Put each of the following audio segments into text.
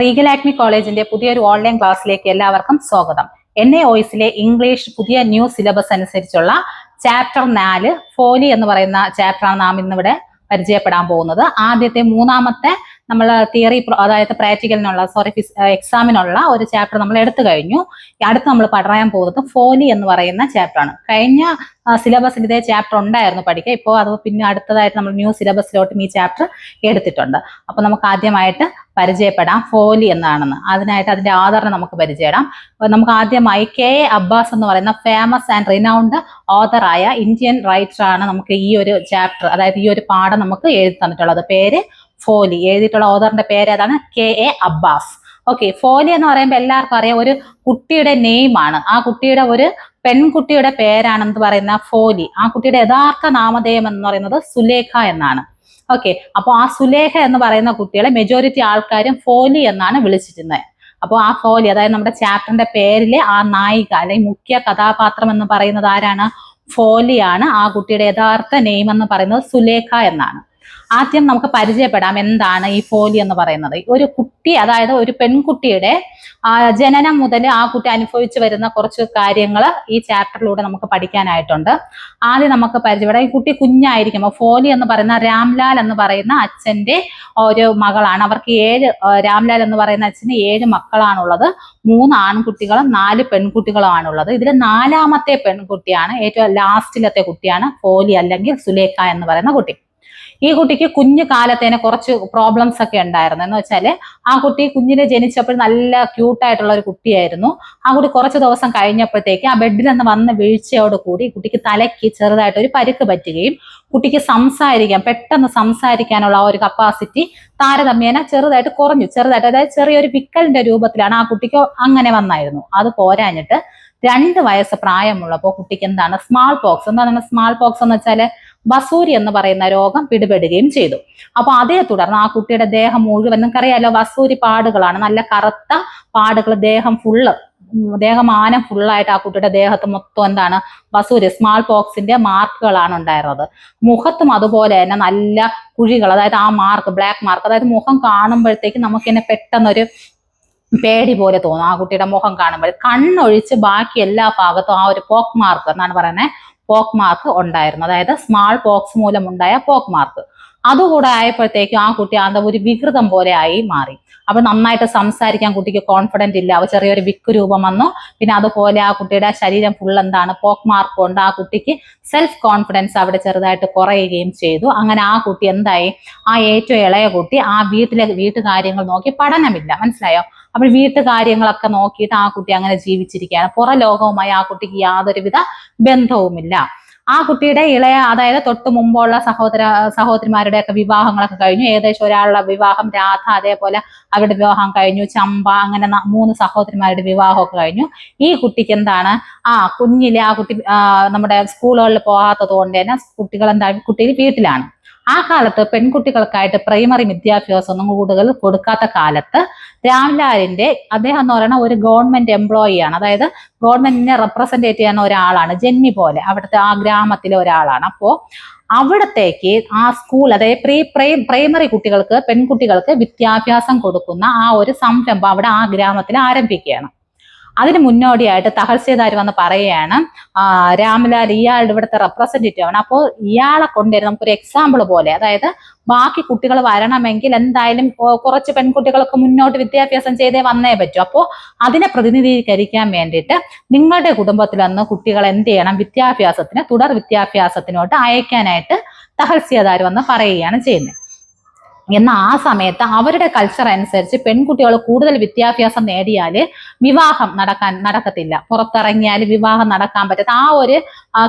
Regal Acme കോളേജിന്റെ പുതിയൊരു online ക്ലാസ്സിലേക്ക് എല്ലാവർക്കും സ്വാഗതം. NAOS-ലെ ഇംഗ്ലീഷ് പുതിയ ന്യൂ സിലബസ് അനുസരിച്ചുള്ള ചാപ്റ്റർ 4 ഫോലി എന്ന് പറയുന്ന ചാപ്റ്ററാണ് നാം ഇന്നിവിടെ പരിചയപ്പെടാൻ പോകുന്നത്. ആദ്യത്തെ മൂന്നാമത്തെ നമ്മൾ തിയറി അതായത് പ്രാക്ടിക്കലിനുള്ള എക്സാമിനുള്ള ഒരു ചാപ്റ്റർ നമ്മൾ എടുത്തു കഴിഞ്ഞു. അടുത്ത് നമ്മൾ പറയാൻ പോകുന്നത് ഫോലി എന്ന് പറയുന്ന ചാപ്റ്ററാണ്. കഴിഞ്ഞ സിലബസിൽ ഇതേ ചാപ്റ്റർ ഉണ്ടായിരുന്നു പഠിക്കുക. ഇപ്പോൾ അത് പിന്നെ അടുത്തതായിട്ട് നമ്മൾ ന്യൂ സിലബസിലോട്ടും ഈ ചാപ്റ്റർ എടുത്തിട്ടുണ്ട്. അപ്പൊ നമുക്ക് ആദ്യമായിട്ട് പരിചയപ്പെടാം ഫോലി എന്താണെന്ന്. അതിനായിട്ട് അതിന്റെ ആധാറിനെ നമുക്ക് പരിചയപ്പെടാം. നമുക്ക് ആദ്യമായി KA അബ്ബാസ് എന്ന് പറയുന്ന ഫേമസ് ആൻഡ് റിനൗണ്ട് ഓഥറായ ഇന്ത്യൻ റൈറ്ററാണ് നമുക്ക് ഈ ഒരു ചാപ്റ്റർ, അതായത് ഈ ഒരു പാഠം നമുക്ക് എഴുതി തന്നിട്ടുള്ളത്. പേര് ഫോലി. എഴുതിയിട്ടുള്ള ഓഥറിന്റെ പേര് ഏതാണ്? KA Abbas. ഓക്കെ, ഫോലി എന്ന് പറയുമ്പോൾ എല്ലാവർക്കും അറിയാം, ഒരു കുട്ടിയുടെ നെയിമാണ്. ആ കുട്ടിയുടെ ഒരു പെൺകുട്ടിയുടെ പേരാണെന്ന് പറയുന്ന ഫോലി. ആ കുട്ടിയുടെ യഥാർത്ഥ നാമധേയം എന്ന് പറയുന്നത് സുലേഖ എന്നാണ്. ഓക്കെ, അപ്പോൾ ആ സുലേഖ എന്ന് പറയുന്ന കുട്ടികളെ മെജോറിറ്റി ആൾക്കാരും ഫോലി എന്നാണ് വിളിച്ചിരുന്നത്. അപ്പോൾ ആ ഫോലി, അതായത് നമ്മുടെ ചാപ്റ്ററിന്റെ പേരിലെ ആ നായിക അല്ലെങ്കിൽ മുഖ്യ കഥാപാത്രം എന്ന് പറയുന്നത് ആരാണ്? ഫോലിയാണ്. ആ കുട്ടിയുടെ യഥാർത്ഥ നെയിം എന്ന് പറയുന്നത് സുലേഖ എന്നാണ്. ആദ്യം നമുക്ക് പരിചയപ്പെടാം എന്താണ് ഈ ഫോലി എന്ന് പറയുന്നത്. ഒരു കുട്ടി, അതായത് ഒരു പെൺകുട്ടിയുടെ ജനനം മുതൽ ആ കുട്ടി അനുഭവിച്ചു വരുന്ന കുറച്ച് കാര്യങ്ങൾ ഈ ചാപ്റ്ററിലൂടെ നമുക്ക് പഠിക്കാനായിട്ടുണ്ട്. ആദ്യം നമുക്ക് പരിചയപ്പെടാം. ഈ കുട്ടി കുഞ്ഞായിരിക്കുമ്പോൾ ഫോലി എന്ന് പറയുന്ന രാംലാൽ എന്ന് പറയുന്ന അച്ഛന്റെ ഒരു മകളാണ്. അവർക്ക് രാംലാൽ എന്ന് പറയുന്ന അച്ഛന് 7 മക്കളാണുള്ളത്. 3 ആൺകുട്ടികളും 4 പെൺകുട്ടികളുമാണുള്ളത്. ഇതിൽ 4ാമത്തെ പെൺകുട്ടിയാണ്, ഏറ്റവും ലാസ്റ്റിലത്തെ കുട്ടിയാണ് ഫോലി അല്ലെങ്കിൽ സുലേഖ എന്ന് പറയുന്ന കുട്ടി. ഈ കുട്ടിക്ക് കുഞ്ഞു കാലത്തേനെ കുറച്ച് പ്രോബ്ലംസ് ഒക്കെ ഉണ്ടായിരുന്നു. എന്ന് വെച്ചാൽ ആ കുട്ടി കുഞ്ഞിനെ ജനിച്ചപ്പോൾ നല്ല ക്യൂട്ടായിട്ടുള്ള ഒരു കുട്ടിയായിരുന്നു. ആ കുട്ടി കുറച്ച് ദിവസം കഴിഞ്ഞപ്പോഴത്തേക്ക് ആ ബെഡിൽ നിന്ന് വന്ന വീഴ്ചയോട് കൂടി കുട്ടിക്ക് തലയ്ക്ക് ചെറുതായിട്ട് ഒരു പരിക്ക് പറ്റുകയും കുട്ടിക്ക് പെട്ടെന്ന് സംസാരിക്കാനുള്ള ആ ഒരു കപ്പാസിറ്റി താരതമ്യേന ചെറുതായിട്ട് കുറഞ്ഞു. അതായത് ചെറിയൊരു വിക്കലിന്റെ രൂപത്തിലാണ് ആ കുട്ടിക്ക് അങ്ങനെ വന്നായിരുന്നു. അത് പോരാഞ്ഞിട്ട് 2 വയസ്സ് പ്രായമുള്ളപ്പോൾ കുട്ടിക്ക് എന്താണ് സ്മാൾ പോക്സ്. എന്താണ് സ്മാൾ പോക്സ് എന്ന് വെച്ചാൽ വസൂരി എന്ന് പറയുന്ന രോഗം പിടിപെടുകയും ചെയ്തു. അപ്പൊ അതേ തുടർന്ന് ആ കുട്ടിയുടെ ദേഹം മുഴുവൻ, നിങ്ങൾക്കറിയാലോ വസൂരി പാടുകളാണ്, നല്ല കറുത്ത പാടുകൾ, ദേഹമാനം ഫുള്ളായിട്ട് ആ കുട്ടിയുടെ ദേഹത്ത് മൊത്തം എന്താണ് വസൂരി സ്മാൾ പോക്സിന്റെ മാർക്കുകളാണ് ഉണ്ടായിരുന്നത്. മുഖത്തും അതുപോലെ തന്നെ നല്ല കുഴികൾ, അതായത് ആ മാർക്ക്, ബ്ലാക്ക് മാർക്ക്, അതായത് മുഖം കാണുമ്പോഴത്തേക്ക് നമുക്ക് തന്നെ പെട്ടെന്നൊരു പേടി പോലെ തോന്നും. ആ കുട്ടിയുടെ മുഖം കാണുമ്പോൾ കണ്ണൊഴിച്ച് ബാക്കി എല്ലാ ഭാഗത്തും ആ ഒരു പോക്ക് മാർക്ക് എന്നാണ് പറയുന്നത്, പോക്ക് മാർക്ക് ഉണ്ടായിരുന്നു. അതായത് സ്മാൾ പോക്സ് മൂലം ഉണ്ടായ പോക്ക് മാർക്ക്. അതുകൂടെ ആയപ്പോഴത്തേക്കും ആ കുട്ടി ഒരു വികൃതം പോലെ ആയി മാറി. അപ്പൊ നന്നായിട്ട് സംസാരിക്കാൻ കുട്ടിക്ക് കോൺഫിഡന്റ് ഇല്ല. അവ ചെറിയൊരു വിക്ക് രൂപം വന്നു. പിന്നെ അതുപോലെ ആ കുട്ടിയുടെ ശരീരം ഫുൾ എന്താണ് പോക്ക് മാർക്ക് കൊണ്ട് ആ കുട്ടിക്ക് സെൽഫ് കോൺഫിഡൻസ് അവിടെ ചെറുതായിട്ട് കുറയുകയും ചെയ്തു. അങ്ങനെ ആ കുട്ടി എന്തായി, ആ ഏറ്റവും ഇളയ കുട്ടി ആ വീട്ടുകാര്യങ്ങൾ നോക്കി പഠനമില്ല, മനസ്സിലായോ? അപ്പോൾ വീട്ടുകാര്യങ്ങളൊക്കെ നോക്കിയിട്ട് ആ കുട്ടി അങ്ങനെ ജീവിച്ചിരിക്കുകയാണ്. പുറം ലോകവുമായി ആ കുട്ടിക്ക് യാതൊരുവിധ ബന്ധവുമില്ല. ആ കുട്ടിയുടെ അതായത് തൊട്ട് മുമ്പുള്ള സഹോദരിമാരുടെ ഒക്കെ വിവാഹങ്ങളൊക്കെ കഴിഞ്ഞു. ഏകദേശം ഒരാളുടെ വിവാഹം രാധ, അതേപോലെ അവരുടെ വിവാഹം കഴിഞ്ഞു. ചമ്പ, അങ്ങനെ 3 സഹോദരിമാരുടെ വിവാഹമൊക്കെ കഴിഞ്ഞു. ഈ കുട്ടിക്ക് എന്താണ്, കുഞ്ഞിലെ ആ കുട്ടി നമ്മുടെ സ്കൂളുകളിൽ പോകാത്തത് കൊണ്ട് തന്നെ കുട്ടി വീട്ടിലാണ്. ആ കാലത്ത് പെൺകുട്ടികൾക്കായിട്ട് പ്രൈമറി വിദ്യാഭ്യാസം ഒന്നും കൂടുതൽ കൊടുക്കാത്ത കാലത്ത് രാംലാലിന്റെ അദ്ദേഹം എന്ന് പറയുന്ന ഒരു ഗവൺമെന്റ് എംപ്ലോയി ആണ്. അതായത് ഗവൺമെന്റിനെ റെപ്രസെന്റേറ്റ് ചെയ്യുന്ന ഒരാളാണ്, ജന്മി പോലെ അവിടുത്തെ ആ ഗ്രാമത്തിലെ ഒരാളാണ്. അപ്പോ അവിടത്തേക്ക് ആ സ്കൂൾ, അതായത് പ്രൈമറി കുട്ടികൾക്ക്, പെൺകുട്ടികൾക്ക് വിദ്യാഭ്യാസം കൊടുക്കുന്ന ആ ഒരു സംരംഭം അവിടെ ആ ഗ്രാമത്തിൽ ആരംഭിക്കുകയാണ്. അതിന് മുന്നോടിയായിട്ട് തഹസിൽദാർ വന്ന് പറയുകയാണ്, രാംലാൽ ഇയാളുടെ ഇവിടുത്തെ റെപ്രസെന്റേറ്റീവ് ആണ്. അപ്പോൾ ഇയാളെ കൊണ്ടുവരുന്ന നമുക്കൊരു എക്സാമ്പിൾ പോലെ, അതായത് ബാക്കി കുട്ടികൾ വരണമെങ്കിൽ എന്തായാലും കുറച്ച് പെൺകുട്ടികൾക്ക് മുന്നോട്ട് വിദ്യാഭ്യാസം ചെയ്തേ വന്നേ പറ്റൂ. അപ്പോൾ അതിനെ പ്രതിനിധീകരിക്കാൻ വേണ്ടിയിട്ട് നിങ്ങളുടെ കുടുംബത്തിൽ നിന്ന് കുട്ടികൾ എന്ത് ചെയ്യണം, തുടർ വിദ്യാഭ്യാസത്തിനോട്ട് അയക്കാനായിട്ട് തഹസിൽദാർ വന്ന് പറയുകയാണ് ചെയ്യുന്നത്. എന്നാൽ ആ സമയത്ത് അവരുടെ കൾച്ചർ അനുസരിച്ച് പെൺകുട്ടികൾ കൂടുതൽ വിദ്യാഭ്യാസം നേടിയാൽ വിവാഹം നടക്കത്തില്ല, പുറത്തിറങ്ങിയാൽ വിവാഹം നടക്കാൻ പറ്റാത്ത ആ ഒരു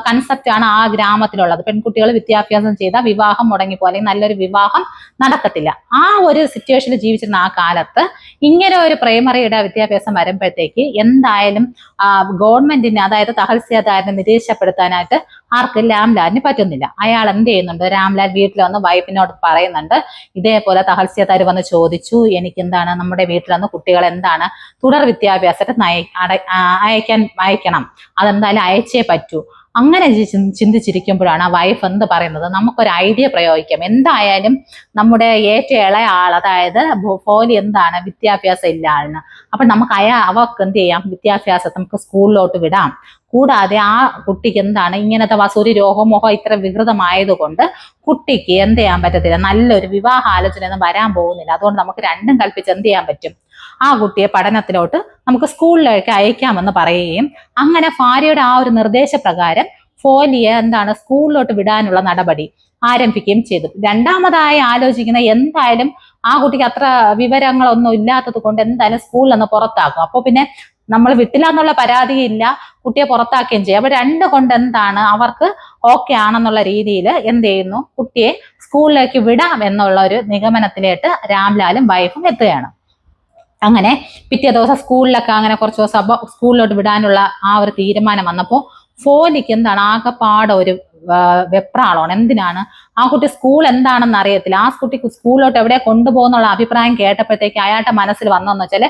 കൺസെപ്റ്റാണ് ആ ഗ്രാമത്തിലുള്ളത്. പെൺകുട്ടികൾ വിദ്യാഭ്യാസം ചെയ്താൽ വിവാഹം മുടങ്ങിപ്പോ അല്ലെങ്കിൽ നല്ലൊരു വിവാഹം നടക്കത്തില്ല. ആ ഒരു സിറ്റുവേഷനിൽ ജീവിച്ചിരുന്ന ആ കാലത്ത് ഇങ്ങനെ ഒരു പ്രൈമറിയുടെ വിദ്യാഭ്യാസം വരുമ്പോഴത്തേക്ക് എന്തായാലും ഗവൺമെന്റിന്, അതായത് തഹസിൽദാരിനെ നിരീക്ഷപ്പെടുത്താനായിട്ട് ആർക്കും രാംലാലിന് പറ്റുന്നില്ല. അയാൾ എന്ത് ചെയ്യുന്നുണ്ട്, രാംലാൽ വീട്ടിൽ വന്ന് വൈഫിനോട് പറയുന്നുണ്ട്, ഇതേപോലെ തഹസിൽദാർ വന്ന് ചോദിച്ചു, എനിക്ക് എന്താണ് നമ്മുടെ വീട്ടിൽ വന്ന് കുട്ടികൾ എന്താണ് തുടർ വിദ്യാഭ്യാസത്തെ അയക്കണം, അതെന്തായാലും അയച്ചേ പറ്റൂ. അങ്ങനെ ചിന്തിച്ചിരിക്കുമ്പോഴാണ് ആ വൈഫ് എന്ത് പറയുന്നത്, നമുക്കൊരു ഐഡിയ പ്രയോഗിക്കാം. എന്തായാലും നമ്മുടെ ഏറ്റവും ഇളയ ആൾ, അതായത് ഫോലി എന്താണ് വിദ്യാഭ്യാസം ഇല്ല ആളിന്. അപ്പൊ നമുക്ക് അവർക്ക് എന്ത് ചെയ്യാം, വിദ്യാഭ്യാസത്തെ നമുക്ക് സ്കൂളിലോട്ട് വിടാം. കൂടാതെ ആ കുട്ടിക്ക് എന്താണ് ഇങ്ങനത്തെ വസൂരി രോഗമോഹം ഇത്ര വികൃതമായതുകൊണ്ട് കുട്ടിക്ക് എന്ത് ചെയ്യാൻ പറ്റത്തില്ല, നല്ലൊരു വിവാഹ ആലോചന ഒന്നും വരാൻ പോകുന്നില്ല. അതുകൊണ്ട് നമുക്ക് രണ്ടും കൽപ്പിച്ച് എന്ത് ചെയ്യാൻ പറ്റും, ആ കുട്ടിയെ പഠനത്തിലോട്ട് നമുക്ക് സ്കൂളിലേക്ക് അയക്കാമെന്ന് പറയുകയും അങ്ങനെ ഭാര്യയുടെ ആ ഒരു നിർദ്ദേശപ്രകാരം ഫോലിയെ എന്താണ് സ്കൂളിലോട്ട് വിടാനുള്ള നടപടി ആരംഭിക്കുകയും ചെയ്തു. രണ്ടാമതായി ആലോചിക്കുന്ന എന്തായാലും ആ കുട്ടിക്ക് അത്ര വിവരങ്ങളൊന്നും ഇല്ലാത്തത് കൊണ്ട് എന്തായാലും സ്കൂളിൽ നിന്ന് പുറത്താക്കും. അപ്പൊ പിന്നെ നമ്മൾ വിട്ടില്ല എന്നുള്ള പരാതിയില്ല, കുട്ടിയെ പുറത്താക്കുകയും ചെയ്യും. അപ്പൊ രണ്ട് കൊണ്ട് എന്താണ് അവർക്ക് ഓക്കെ ആണെന്നുള്ള രീതിയിൽ എന്ത് ചെയ്യുന്നു, കുട്ടിയെ സ്കൂളിലേക്ക് വിടാം എന്നുള്ള ഒരു നിഗമനത്തിലേക്ക് രാംലാലും വൈഫും എത്തുകയാണ്. അങ്ങനെ പിറ്റേ ദിവസം സ്കൂളിലൊക്കെ അങ്ങനെ കുറച്ച് ദിവസം സ്കൂളിലോട്ട് വിടാനുള്ള ആ ഒരു തീരുമാനം വന്നപ്പോൾ ഫോലിക്ക് എന്താണ് ആകെപ്പാടെ ഒരു വെപ്രാളമാണ്. എന്തിനാണ്, ആ കുട്ടി സ്കൂൾ എന്താണെന്ന് അറിയത്തില്ല. ആ കുട്ടിക്ക് സ്കൂളിലോട്ട് എവിടെ കൊണ്ടുപോകുന്നുള്ള അഭിപ്രായം കേട്ടപ്പോഴത്തേക്ക് അയാളുടെ മനസ്സിൽ വന്നതെന്ന് വെച്ചാല്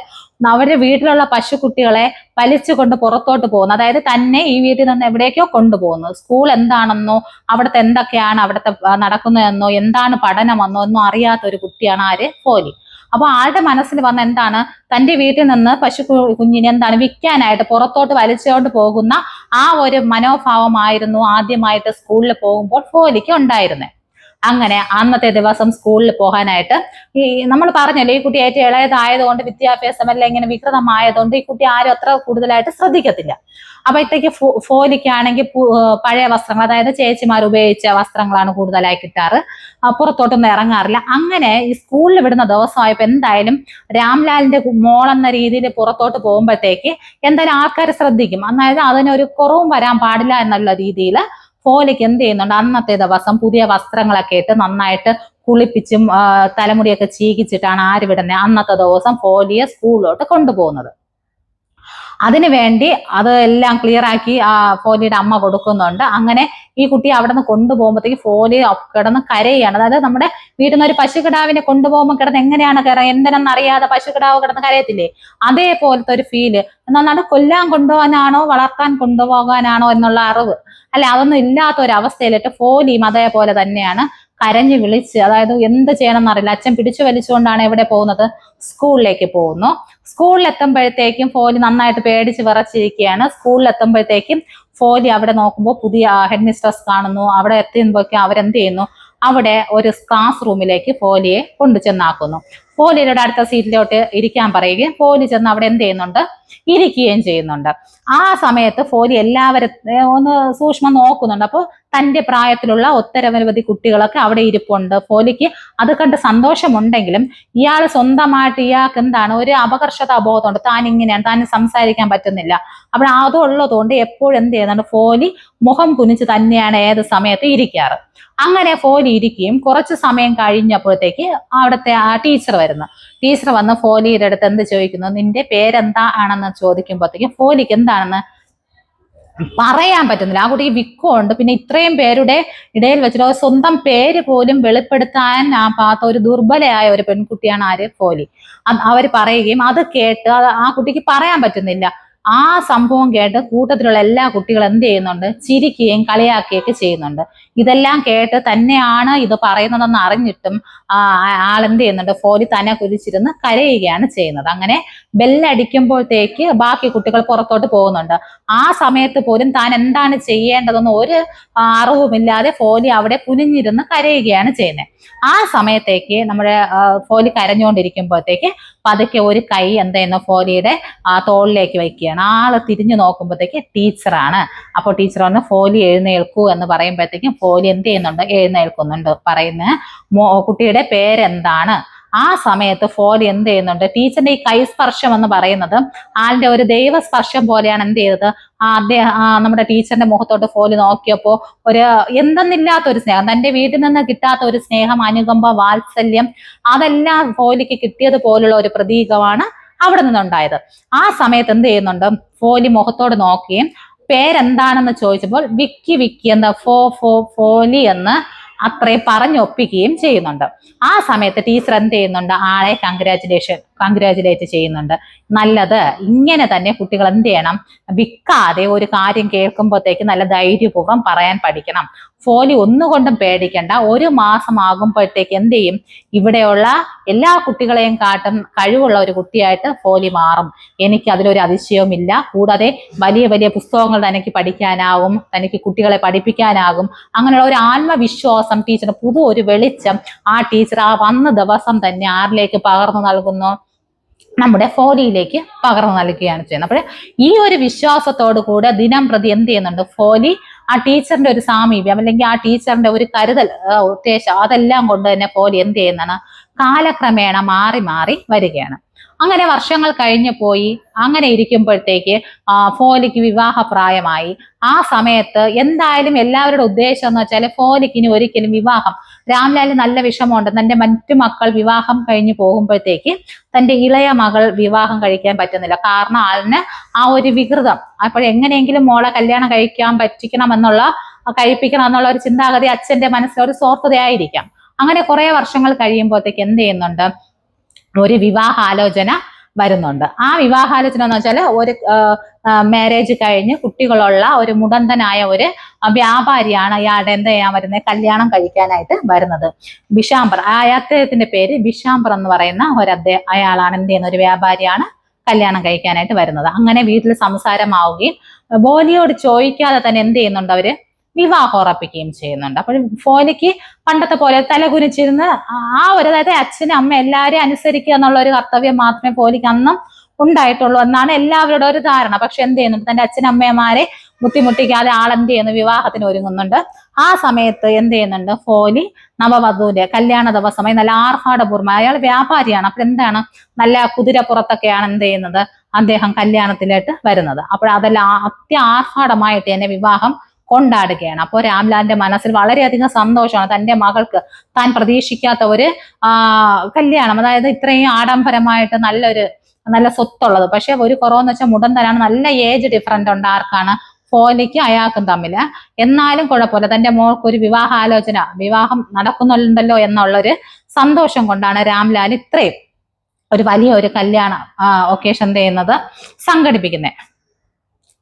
അവരുടെ വീട്ടിലുള്ള പശുക്കുട്ടികളെ വലിച്ചുകൊണ്ട് പുറത്തോട്ട് പോകുന്നു. അതായത് തന്നെ ഈ വീട്ടിൽ നിന്ന് എവിടേക്കോ കൊണ്ടുപോകുന്നു. സ്കൂൾ എന്താണെന്നോ അവിടുത്തെ എന്തൊക്കെയാണ് അവിടുത്തെ നടക്കുന്നതെന്നോ എന്താണ് പഠനമെന്നോ ഒന്നും അറിയാത്ത ഒരു കുട്ടിയാണ് ആര്, ഫോലി. അപ്പൊ ആളുടെ മനസ്സിൽ വന്ന എന്താണ്, തന്റെ വീട്ടിൽ നിന്ന് പശു കുഞ്ഞിനെ എന്താണ് വിൽക്കാനായിട്ട് പുറത്തോട്ട് വലിച്ചുകൊണ്ട് പോകുന്ന ആ ഒരു മനോഭാവമായിരുന്നു ആദ്യമായിട്ട് സ്കൂളിൽ പോകുമ്പോൾ ഫോലിക്ക് ഉണ്ടായിരുന്നത്. അങ്ങനെ അന്നത്തെ ദിവസം സ്കൂളിൽ പോകാനായിട്ട് ഈ നമ്മൾ പറഞ്ഞല്ലോ, ഈ കുട്ടി ഏറ്റവും ഇളയതായതുകൊണ്ട് വിദ്യാഭ്യാസമെല്ലാം ഇങ്ങനെ വികൃതമായതുകൊണ്ട് ഈ കുട്ടി ആരും അത്ര കൂടുതലായിട്ട് ശ്രദ്ധിക്കത്തില്ല. അപ്പോഴത്തേക്ക് ഫോലിക്കാണെങ്കിൽ പഴയ വസ്ത്രങ്ങൾ, അതായത് ചേച്ചിമാർ ഉപയോഗിച്ച വസ്ത്രങ്ങളാണ് കൂടുതലായി കിട്ടാറ്, പുറത്തോട്ടൊന്നും ഇറങ്ങാറില്ല. അങ്ങനെ ഈ സ്കൂളിൽ വിടുന്ന ദിവസമായപ്പോൾ എന്തായാലും രാംലാലിന്റെ മോളെന്ന രീതിയിൽ പുറത്തോട്ട് പോകുമ്പോഴത്തേക്ക് എന്തായാലും ആൾക്കാർ ശ്രദ്ധിക്കും. അതായത് അതിനൊരു കുറവും വരാൻ പാടില്ല എന്നുള്ള രീതിയിൽ ഫോലിക്ക് എന്ത് ചെയ്യുന്നുണ്ട്, അന്നത്തെ ദിവസം പുതിയ വസ്ത്രങ്ങളൊക്കെ ഇട്ട് നന്നായിട്ട് കുളിപ്പിച്ചും തലമുടിയൊക്കെ ചീകിച്ചിട്ടാണ് ആര് വിടുന്നത്, അന്നത്തെ ദിവസം ഫോലിയെ സ്കൂളിലോട്ട് കൊണ്ടുപോകുന്നത്. അതിനുവേണ്ടി അത് എല്ലാം ക്ലിയർ ആക്കി ആ ഫോലിയുടെ അമ്മ കൊടുക്കുന്നുണ്ട്. അങ്ങനെ ഈ കുട്ടിയെ അവിടെ നിന്ന് കൊണ്ടുപോകുമ്പോഴത്തേക്ക് ഫോലി കിടന്ന് കരയാണ്. അതായത് നമ്മുടെ വീട്ടിൽ നിന്ന് ഒരു പശുക്കിടാവിനെ കൊണ്ടുപോകുമ്പോൾ കിടന്ന് എങ്ങനെയാണ് എന്തിനെന്നറിയാതെ പശുക്കിടാവ് കിടന്ന് കരയത്തില്ലേ, അതേപോലത്തെ ഒരു ഫീല്. എന്നാൽ കൊല്ലാൻ കൊണ്ടുപോകാനാണോ വളർത്താൻ കൊണ്ടുപോകാനാണോ എന്നുള്ള അറിവ് അല്ലെ, അതൊന്നും ഇല്ലാത്ത ഒരു അവസ്ഥയിലിട്ട് ഫോലിയും അതേപോലെ തന്നെയാണ് കരഞ്ഞു വിളിച്ച്, അതായത് എന്ത് ചെയ്യണം എന്നറിയില്ല. അച്ഛൻ പിടിച്ചു വലിച്ചുകൊണ്ടാണ് എവിടെ പോകുന്നത്, സ്കൂളിലേക്ക് പോകുന്നു. സ്കൂളിൽ എത്തുമ്പോഴത്തേക്കും ഫോലി നന്നായിട്ട് പേടിച്ച് വിറച്ചിരിക്കുകയാണ്. സ്കൂളിൽ എത്തുമ്പോഴത്തേക്കും ഫോലി അവിടെ നോക്കുമ്പോൾ പുതിയ ഹെഡ് മിസ്ട്രസ് കാണുന്നു. അവിടെ എത്തുമ്പോഴേക്കും അവരെന്ത് ചെയ്യുന്നു, അവിടെ ഒരു ക്ലാസ് റൂമിലേക്ക് ഫോലിയെ കൊണ്ടു ചെന്നാക്കുന്നു. ഫോലിയുടെ അടുത്ത സീറ്റിലോട്ട് ഇരിക്കാൻ പറയുകയും ഫോലി ചെന്ന് അവിടെ എന്ത് ചെയ്യുന്നുണ്ട്, ഇരിക്കുകയും ചെയ്യുന്നുണ്ട്. ആ സമയത്ത് ഫോലി എല്ലാവരും ഒന്ന് സൂക്ഷ്മം നോക്കുന്നുണ്ട്. അപ്പോൾ തന്റെ പ്രായത്തിലുള്ള ഒട്ടനവധി കുട്ടികളൊക്കെ അവിടെ ഇരിപ്പുണ്ട്. ഫോലിക്ക് അത് കണ്ട് സന്തോഷമുണ്ടെങ്കിലും ഇയാൾ സ്വന്തമായിട്ട് ഇയാൾക്ക് എന്താണ് ഒരു അപകർഷതാ ബോധമുണ്ട്, താൻ ഇങ്ങനെയാണ്, താൻ സംസാരിക്കാൻ പറ്റുന്നില്ല. അപ്പോൾ അതുള്ളതുകൊണ്ട് എപ്പോഴും എന്ത് ചെയ്യുന്നുണ്ട്, ഫോലി മുഖം കുനിച്ച് തന്നെയാണ് ഏത് സമയത്ത് ഇരിക്കാറ്. അങ്ങനെ ഫോലി ഇരിക്കുകയും കുറച്ച് സമയം കഴിഞ്ഞപ്പോഴത്തേക്ക് അവിടുത്തെ ആ ടീച്ചർ വരുന്നു. ടീച്ചർ വന്ന് ഫോലിയുടെ അടുത്ത് എന്ത് ചോദിക്കുന്നു, നിന്റെ പേരെന്താ ആണെന്ന് ചോദിക്കുമ്പോഴത്തേക്കും ഫോലിക്ക് എന്താണെന്ന് പറയാൻ പറ്റുന്നില്ല. ആ കുട്ടിക്ക് വിക്കുണ്ട്. പിന്നെ ഇത്രയും പേരുടെ ഇടയിൽ വെച്ചിട്ട് സ്വന്തം പേര് പോലും വെളിപ്പെടുത്താൻ പാത്ത ഒരു ദുർബലയായ ഒരു പെൺകുട്ടിയാണ് ആര്, ഫോലി. അവർ പറയുകയും അത് കേട്ട് ആ കുട്ടിക്ക് പറയാൻ പറ്റുന്നില്ല. ആ സംഭവം കേട്ട് കൂട്ടത്തിലുള്ള എല്ലാ കുട്ടികളും എന്ത് ചെയ്യുന്നുണ്ട്, ചിരിക്കുകയും കളിയാക്കുകയൊക്കെ ചെയ്യുന്നുണ്ട്. ഇതെല്ലാം കേട്ട് തന്നെയാണ് ഇത് പറയുന്നതെന്ന് അറിഞ്ഞിട്ടും ആളെന്ത് ചെയ്യുന്നുണ്ട്, ഫോലി തന്നെ കുരിച്ചിരുന്ന് കരയുകയാണ് ചെയ്യുന്നത്. അങ്ങനെ ബെല്ലടിക്കുമ്പോഴത്തേക്ക് ബാക്കി കുട്ടികൾ പുറത്തോട്ട് പോകുന്നുണ്ട്. ആ സമയത്ത് പോലും താൻ എന്താണ് ചെയ്യേണ്ടതെന്ന് ഒരു അറിവുമില്ലാതെ ഫോലി അവിടെ കുനിഞ്ഞിരുന്ന് കരയുകയാണ് ചെയ്യുന്നത്. ആ സമയത്തേക്ക് നമ്മുടെ ഫോലി കരഞ്ഞുകൊണ്ടിരിക്കുമ്പോഴത്തേക്ക് പതുക്കെ ഒരു കൈ എന്ത് ചെയ്യുന്നു, ഫോലിയുടെ തോളിലേക്ക് വയ്ക്കുകയാണ്. ആള് തിരിഞ്ഞു നോക്കുമ്പോഴത്തേക്ക് ടീച്ചറാണ്. അപ്പോൾ ടീച്ചർ പറഞ്ഞു ഫോലി എഴുന്നേൽക്കൂ എന്ന് പറയുമ്പോഴത്തേക്കും ഫോലി എന്ത് ചെയ്യുന്നുണ്ട്, എഴുന്നേൽക്കുന്നുണ്ട്. പറയുന്ന കുട്ടിയുടെ പേരെന്താണ്. ആ സമയത്ത് ഫോലി എന്ത് ചെയ്യുന്നുണ്ട്, ടീച്ചറിന്റെ ഈ കൈസ്പർശം എന്ന് പറയുന്നത് ആളുടെ ഒരു ദൈവസ്പർശം പോലെയാണ് എന്ത് ചെയ്തത്, നമ്മുടെ ടീച്ചറിന്റെ മുഖത്തോട്ട് ഫോലി നോക്കിയപ്പോൾ ഒരു എന്തെന്നില്ലാത്ത ഒരു സ്നേഹം, തന്റെ വീട്ടിൽ നിന്ന് കിട്ടാത്ത ഒരു സ്നേഹം, അനുകമ്പ, വാത്സല്യം, അതെല്ലാം ഫോലിക്ക് കിട്ടിയതുപോലുള്ള ഒരു പ്രതീകമാണ് അവിടെ നിന്നുണ്ടായത്. ആ സമയത്ത് എന്ത് ചെയ്യുന്നുണ്ട്, ഫോലി മുഖത്തോട് നോക്കുകയും പേരെന്താണെന്ന് ചോദിച്ചപ്പോൾ വിക്കി വിക്കി എന്താ ഫോലി എന്ന് അത്രയും പറഞ്ഞൊപ്പിക്കുകയും ചെയ്യുന്നുണ്ട്. ആ സമയത്ത് ടീച്ചർ എന്ത് ചെയ്യുന്നുണ്ട്, ആളെ കൺഗ്രാജുലേറ്റ് ചെയ്യുന്നുണ്ട്. നല്ലത്. ഇങ്ങനെ തന്നെ കുട്ടികൾ എന്ത് ചെയ്യണം, വിൽക്കാതെ ഒരു കാര്യം കേൾക്കുമ്പോഴത്തേക്ക് നല്ല ധൈര്യപൂർവ്വം പറയാൻ പഠിക്കണം. ഫോലി ഒന്നുകൊണ്ടും പേടിക്കണ്ട. 1 മാസം ആകുമ്പോഴത്തേക്ക് എന്ത് ചെയ്യും, ഇവിടെയുള്ള എല്ലാ കുട്ടികളെയും കാട്ടും കഴിവുള്ള ഒരു കുട്ടിയായിട്ട് ഫോലി മാറും. എനിക്ക് അതിലൊരു അതിശയവുമില്ല. കൂടാതെ വലിയ വലിയ പുസ്തകങ്ങൾ തനിക്ക് പഠിക്കാനാവും, തനിക്ക് കുട്ടികളെ പഠിപ്പിക്കാനാകും. അങ്ങനെയുള്ള ഒരു ആത്മവിശ്വാസം ടീച്ചർ, പുതു ഒരു വെളിച്ചം ആ ടീച്ചർ ആ വന്ന ദിവസം തന്നെ ആരിലേക്ക് പകർന്നു നൽകുന്നു, നമ്മുടെ ഫോലിയിലേക്ക് പകർന്നു നൽകുകയാണ് ചെയ്യുന്നത്. അപ്പോൾ ഈ ഒരു വിശ്വാസത്തോടു കൂടെ ദിനം പ്രതി എന്ത് ചെയ്യുന്നുണ്ട്, ഫോലി ആ ടീച്ചറിന്റെ ഒരു സാമീപ്യം അല്ലെങ്കിൽ ആ ടീച്ചറിന്റെ ഒരു കരുതൽ ഉദ്ദേശം അതെല്ലാം കൊണ്ട് തന്നെ ഫോലി എന്ത് ചെയ്യുന്നതാണ്, കാലക്രമേണ മാറി മാറി വരികയാണ്. അങ്ങനെ വർഷങ്ങൾ കഴിഞ്ഞു പോയി. അങ്ങനെ ഇരിക്കുമ്പോഴത്തേക്ക് ഫോലിക്ക് വിവാഹപ്രായമായി. ആ സമയത്ത് എന്തായാലും എല്ലാവരുടെ ഉദ്ദേശം എന്ന് വെച്ചാൽ ഫോലിക്ക് ഇനി ഒരിക്കലും വിവാഹം, രാംലാലിന് നല്ല വിഷമമുണ്ട്. തന്റെ മറ്റു മക്കൾ വിവാഹം കഴിഞ്ഞു പോകുമ്പോഴത്തേക്ക് തന്റെ ഇളയ മകൾ വിവാഹം കഴിക്കാൻ പറ്റുന്നില്ല. കാരണം ആളിന് ആ ഒരു വികൃതം, അപ്പോൾ എങ്ങനെയെങ്കിലും മോളെ കല്യാണം കഴിപ്പിക്കണം എന്നുള്ള ഒരു ചിന്താഗതി അച്ഛന്റെ മനസ്സിലൊരു സ്വാർത്ഥതയായിരിക്കാം. അങ്ങനെ കുറെ വർഷങ്ങൾ കഴിയുമ്പോഴത്തേക്ക് എന്ത് ചെയ്യുന്നുണ്ട്, ഒരു വിവാഹാലോചന വരുന്നുണ്ട്. ആ വിവാഹാലോചന എന്ന് വെച്ചാൽ ഒരു മാരേജ് കഴിഞ്ഞ് കുട്ടികളുള്ള ഒരു മുടന്തനായ ഒരു വ്യാപാരിയാണ് അയാളുടെ എന്ത് ചെയ്യാൻ വരുന്നത്, കല്യാണം കഴിക്കാനായിട്ട് വരുന്നത്. ബിഷാംബർ, അദ്ദേഹത്തിന്റെ പേര് ബിഷാംബർ എന്ന് പറയുന്ന അയാളാണ് എന്ത് ചെയ്യുന്ന ഒരു വ്യാപാരിയാണ് കല്യാണം കഴിക്കാനായിട്ട് വരുന്നത്. അങ്ങനെ വീട്ടിൽ സംസാരമാവുകയും ഫോലിയോട് ചോദിക്കാതെ തന്നെ എന്ത് ചെയ്യുന്നുണ്ട്, അവര് വിവാഹം ഉറപ്പിക്കുകയും ചെയ്യുന്നുണ്ട്. അപ്പോൾ ഫോലിക്ക് പണ്ടത്തെ പോലെ തലകുനിച്ചിരുന്ന് അതായത് അച്ഛനും അമ്മ എല്ലാവരെയും അനുസരിക്കുക എന്നുള്ള ഒരു കർത്തവ്യം മാത്രമേ ഫോലിക്ക് അന്നും ഉണ്ടായിട്ടുള്ളൂ എന്നാണ് എല്ലാവരുടെ ഒരു ധാരണ. പക്ഷെ എന്ത് ചെയ്യുന്നുണ്ട്, തന്റെ അച്ഛനമ്മമാരെ ബുദ്ധിമുട്ടിക്കാതെ ആളെന്ത് ചെയ്യുന്നു, വിവാഹത്തിന് ഒരുങ്ങുന്നുണ്ട്. ആ സമയത്ത് എന്ത് ചെയ്യുന്നുണ്ട്, ഫോലി നവവധുവിന്റെ കല്യാണ ദിവസമായി നല്ല ആർഭാടപൂർവ്വം, അയാൾ വ്യാപാരിയാണ്, അപ്പൊ എന്താണ്, നല്ല കുതിരപ്പുറത്തൊക്കെയാണ് എന്ത് ചെയ്യുന്നത്, അദ്ദേഹം കല്യാണത്തിലേക്ക് വരുന്നത്. അപ്പോൾ അതെല്ലാം ആർഭാടമായിട്ട് തന്നെ വിവാഹം കൊണ്ടാടുകയാണ്. അപ്പോൾ രാംലാലിന്റെ മനസ്സിൽ വളരെയധികം സന്തോഷമാണ്. തന്റെ മകൾക്ക് താൻ പ്രതീക്ഷിക്കാത്ത ഒരു കല്യാണം, അതായത് ഇത്രയും ആഡംബരമായിട്ട് നല്ല സ്വത്തുള്ളത്. പക്ഷെ ഒരു കുറവെന്ന് വെച്ചാൽ മുടന്തനാണ്, നല്ല ഏജ് ഡിഫറൻറ്റ് ഉണ്ട് ആർക്കാണ്, ഫോലിക്കും അയാൾക്കും തമ്മിൽ. എന്നാലും കുഴപ്പമില്ല, തന്റെ മോൾക്ക് ഒരു വിവാഹം നടക്കുന്നുണ്ടല്ലോ എന്നുള്ളൊരു സന്തോഷം കൊണ്ടാണ് രാംലാൽ ഇത്രയും ഒരു വലിയ ഒരു കല്യാണ ഒക്കേഷൻ ചെയ്യുന്നത്, സംഘടിപ്പിക്കുന്നത്.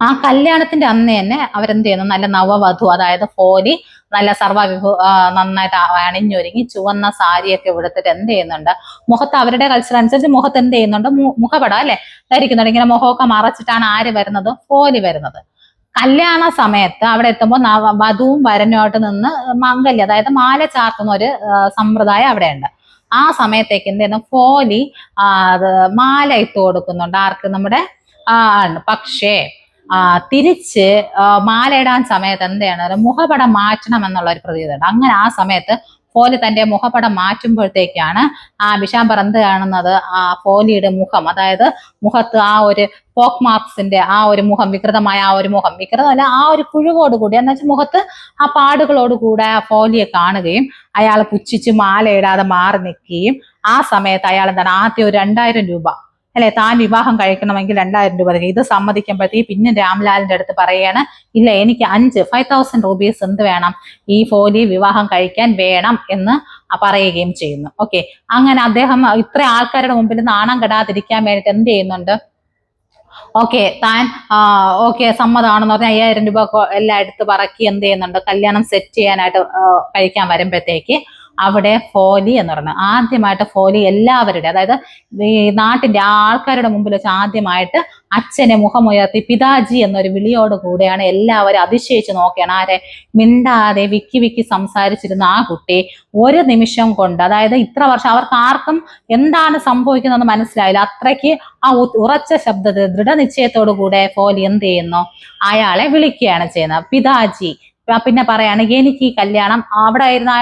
ആ കല്യാണത്തിന്റെ അന്ന് തന്നെ അവരെന്ത് ചെയ്യുന്നു, നല്ല നവവധു അതായത് ഫോലി നല്ല നന്നായിട്ട് അണിഞ്ഞൊരുങ്ങി ചുവന്ന സാരിയൊക്കെ എടുത്തിട്ട് എന്ത് ചെയ്യുന്നുണ്ട്, മുഖത്ത് അവരുടെ കൾച്ചർ അനുസരിച്ച് മുഖത്ത് എന്ത് ചെയ്യുന്നുണ്ട്, മുഖപടം അല്ലെ ധരിക്കുന്നുണ്ട്. ഇങ്ങനെ മുഖമൊക്കെ മറച്ചിട്ടാണ് ആര് വരുന്നത്, ഫോലി വരുന്നത്. കല്യാണ സമയത്ത് അവിടെ എത്തുമ്പോൾ വധുവും വരനുമായിട്ട് നിന്ന് മംഗല്യം അതായത് മാല ചാർത്തുന്ന ഒരു സമ്പ്രദായം അവിടെയുണ്ട്. ആ സമയത്തേക്ക് എന്ത് ചെയ്യുന്നു, ഫോലി മാല ഇട്ട് കൊടുക്കുന്നുണ്ട് ആർക്ക്, നമ്മുടെ പക്ഷേ തിരിച്ച് മാലയിടാൻ സമയത്ത് എന്താണ്, മുഖപടം മാറ്റണം എന്നുള്ള ഒരു പ്രതീതിയുണ്ട്. അങ്ങനെ ആ സമയത്ത് ഫോലി തന്റെ മുഖപടം മാറ്റുമ്പോഴത്തേക്കാണ് ആ ബിഷാംബർ എന്ത് കാണുന്നത്, ആ ഫോലിയുടെ മുഖം, അതായത് മുഖത്ത് ആ ഒരു പോക്ക് മാർക്സിന്റെ ആ ഒരു മുഖം, വികൃതമായ ആ ഒരു മുഖം, വികൃതമല്ല ആ ഒരു കുഴിവോടുകൂടി എന്ന് വെച്ചാൽ മുഖത്ത് ആ പാടുകളോടുകൂടെ ആ ഫോലിയെ കാണുകയും അയാൾ പുച്ഛിച്ച് മാലയിടാതെ മാറി നിൽക്കുകയും ആ സമയത്ത് അയാൾ എന്താണ്, ആദ്യം ഒരു 2000 രൂപ അല്ലെ, താൻ വിവാഹം കഴിക്കണമെങ്കിൽ 2000 രൂപ. ഇത് സമ്മതിക്കുമ്പോഴത്തേക്ക് പിന്നെ രാംലാലിന്റെ അടുത്ത് പറയാണ്, ഇല്ല എനിക്ക് 5000 രൂപീസ് എന്ത് വേണം, ഈ ഫോലി വിവാഹം കഴിക്കാൻ വേണം എന്ന് പറയുകയും ചെയ്യുന്നു. ഓക്കെ, അങ്ങനെ അദ്ദേഹം ഇത്ര ആൾക്കാരുടെ മുമ്പിൽ നാണം കെടാതിരിക്കാൻ വേണ്ടിയിട്ട് എന്ത് ചെയ്യുന്നുണ്ട്, താൻ സമ്മതമാണെന്ന് പറഞ്ഞാൽ 5000 രൂപ എല്ലാം എടുത്ത് പറക്കി എന്ത് ചെയ്യുന്നുണ്ട്, കല്യാണം സെറ്റ് ചെയ്യാനായിട്ട് കഴിക്കാൻ വരുമ്പോഴത്തേക്ക് അവിടെ ഫോലി എന്ന് പറയുന്നത് ആദ്യമായിട്ട് ഫോലി എല്ലാവരുടെ അതായത് ഈ നാട്ടിന്റെ ആൾക്കാരുടെ മുമ്പിൽ വെച്ച് ആദ്യമായിട്ട് അച്ഛനെ മുഖമുയർത്തി പിതാജി എന്നൊരു വിളിയോട് കൂടെയാണ് എല്ലാവരും അതിശയിച്ച് നോക്കുകയാണ്. ആരെ, മിണ്ടാതെ വിക്കി സംസാരിച്ചിരുന്ന ആ കുട്ടി ഒരു നിമിഷം കൊണ്ട്, അതായത് ഇത്ര വർഷം അവർക്ക് ആർക്കും എന്താണ് സംഭവിക്കുന്നതെന്ന് മനസ്സിലായില്ല. അത്രയ്ക്ക് ആ ഉറച്ച ശബ്ദത്തിൽ ദൃഢനിശ്ചയത്തോടു കൂടെ ഫോലി എന്ത് ചെയ്യുന്നു, അയാളെ വിളിക്കുകയാണ് ചെയ്യുന്നത്, പിതാജി. പിന്നെ പറയാണ്, എനിക്ക് ഈ കല്യാണം, അവിടെ ആയിരുന്ന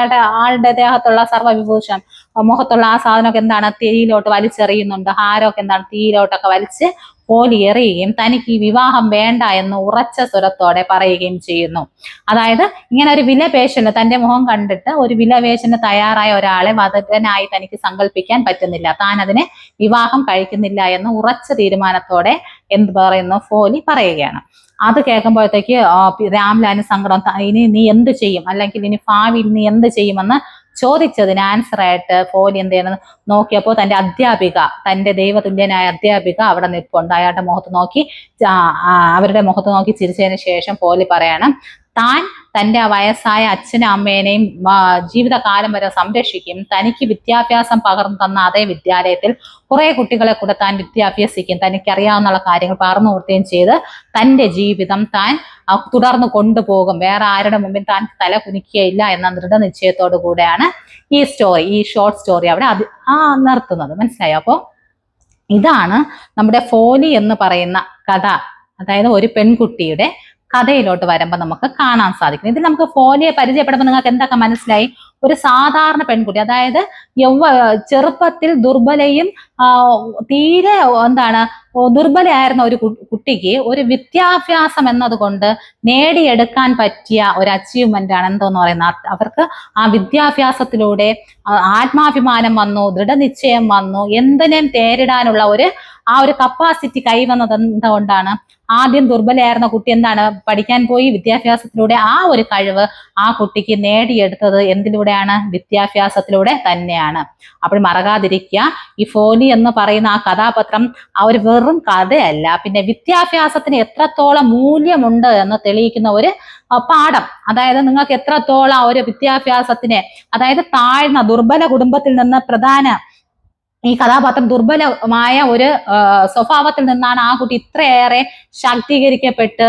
ആളുടെ ദേഹത്തുള്ള സർവ്വവിഭൂഷണം, മുഖത്തുള്ള ആ സാധനമൊക്കെ എന്താണ്, തീയിലോട്ട് വലിച്ചെറിയുന്നുണ്ട്. ഹാരമൊക്കെ എന്താണ്, തീയിലോട്ടൊക്കെ വലിച്ച് ഫോലി എറിയുകയും തനിക്ക് ഈ വിവാഹം വേണ്ട എന്ന് ഉറച്ച സ്വരത്തോടെ പറയുകയും ചെയ്യുന്നു. അതായത് ഇങ്ങനെ ഒരു വിലപേശന്, തന്റെ മുഖം കണ്ടിട്ട് ഒരു വിലപേശന് തയ്യാറായ ഒരാളെ വധുവിനായി തനിക്ക് സങ്കല്പിക്കാൻ പറ്റുന്നില്ല, താൻ അതിനെ വിവാഹം കഴിക്കുന്നില്ല എന്ന് ഉറച്ച തീരുമാനത്തോടെ എന്ത് പറയുന്നു, ഫോലി പറയുകയാണ്. അത് കേൾക്കുമ്പോഴത്തേക്ക് രാംലാലിന് സങ്കടം, ഇനി നീ എന്ത് ചെയ്യും, അല്ലെങ്കിൽ ഇനി ഭാവിയിൽ നീ എന്ത് ചെയ്യുമെന്ന് ചോദിച്ചതിന് ആൻസർ ആയിട്ട് ഫോലി എന്ത് ചെയ്യുന്നത് നോക്കിയപ്പോൾ തന്റെ ദൈവതുല്യനായ അധ്യാപിക അവിടെ നിൽപ്പുണ്ട്. അയാളുടെ മുഖത്ത് നോക്കി അവരുടെ മുഖത്ത് നോക്കി ചിരിച്ചതിന് ശേഷം ഫോലി പറയണം താൻ തന്റെ വയസ്സായ അച്ഛനും അമ്മേനെയും ജീവിതകാലം വരെ സംരക്ഷിക്കും. തനിക്ക് വിദ്യാഭ്യാസം പകർന്നു തന്ന അതേ വിദ്യാലയത്തിൽ കുറെ കുട്ടികളെ കൂടെ താൻ വിദ്യാഭ്യസിക്കും. തനിക്കറിയാവുന്ന കാര്യങ്ങൾ പകർന്നു കൊടുക്കുകയും ചെയ്ത് തന്റെ ജീവിതം താൻ തുടർന്ന് കൊണ്ടുപോകും. വേറെ ആരുടെ മുമ്പിൽ താൻ തല കുനിക്കുകയില്ല എന്ന ദൃഢനിശ്ചയത്തോടു കൂടെയാണ് ഈ ഷോർട്ട് സ്റ്റോറി അവിടെ നിർത്തുന്നത്. മനസ്സിലായോ? അപ്പോൾ ഇതാണ് നമ്മുടെ ഫോലി എന്ന് പറയുന്ന കഥ. അതായത് ഒരു പെൺകുട്ടിയുടെ കഥയിലോട്ട് വരുമ്പോൾ നമുക്ക് കാണാൻ സാധിക്കും. ഇതിൽ നമുക്ക് ഫോലിയെ പരിചയപ്പെടുമ്പോൾ നിങ്ങൾക്ക് എന്തൊക്കെ മനസ്സിലായി? ഒരു സാധാരണ പെൺകുട്ടി, അതായത് ചെറുപ്പത്തിൽ ദുർബലയും തീരെ ദുർബലയായിരുന്ന ഒരു കുട്ടിക്ക് ഒരു വിദ്യാഭ്യാസം എന്നതുകൊണ്ട് നേടിയെടുക്കാൻ പറ്റിയ ഒരു അച്ചീവ്മെന്റ് ആണ് എന്തോന്ന് പറയുന്നത്. അവർക്ക് ആ വിദ്യാഭ്യാസത്തിലൂടെ ആത്മാഭിമാനം വന്നു, ദൃഢനിശ്ചയം വന്നു, എന്തിനേയും നേരിടാനുള്ള ആ ഒരു കപ്പാസിറ്റി കൈവന്നത് എന്തുകൊണ്ടാണ്? ആദ്യം ദുർബലയായിരുന്ന കുട്ടി പഠിക്കാൻ പോയി. വിദ്യാഭ്യാസത്തിലൂടെ ആ ഒരു കഴിവ് ആ കുട്ടിക്ക് നേടിയെടുത്തത് എന്തിലൂടെയാണ്? വിദ്യാഭ്യാസത്തിലൂടെ തന്നെയാണ്. അപ്പോൾ മറക്കാതിരിക്കുക, ഈ ഫോലി എന്ന് പറയുന്ന ആ കഥാപാത്രം ഒരു വെറും കഥയല്ല, പിന്നെ വിദ്യാഭ്യാസത്തിന് എത്രത്തോളം മൂല്യമുണ്ട് എന്ന് തെളിയിക്കുന്ന ഒരു പാഠം. അതായത് നിങ്ങൾക്ക് എത്രത്തോളം ഒരു വിദ്യാഭ്യാസത്തിനെ, അതായത് താഴ്ന്ന ദുർബല കുടുംബത്തിൽ നിന്ന് ഈ കഥാപാത്രം ദുർബലമായ ഒരു സ്വഭാവത്തിൽ നിന്നാണ് ആ കുട്ടി ഇത്രയേറെ ശാക്തീകരിക്കപ്പെട്ട്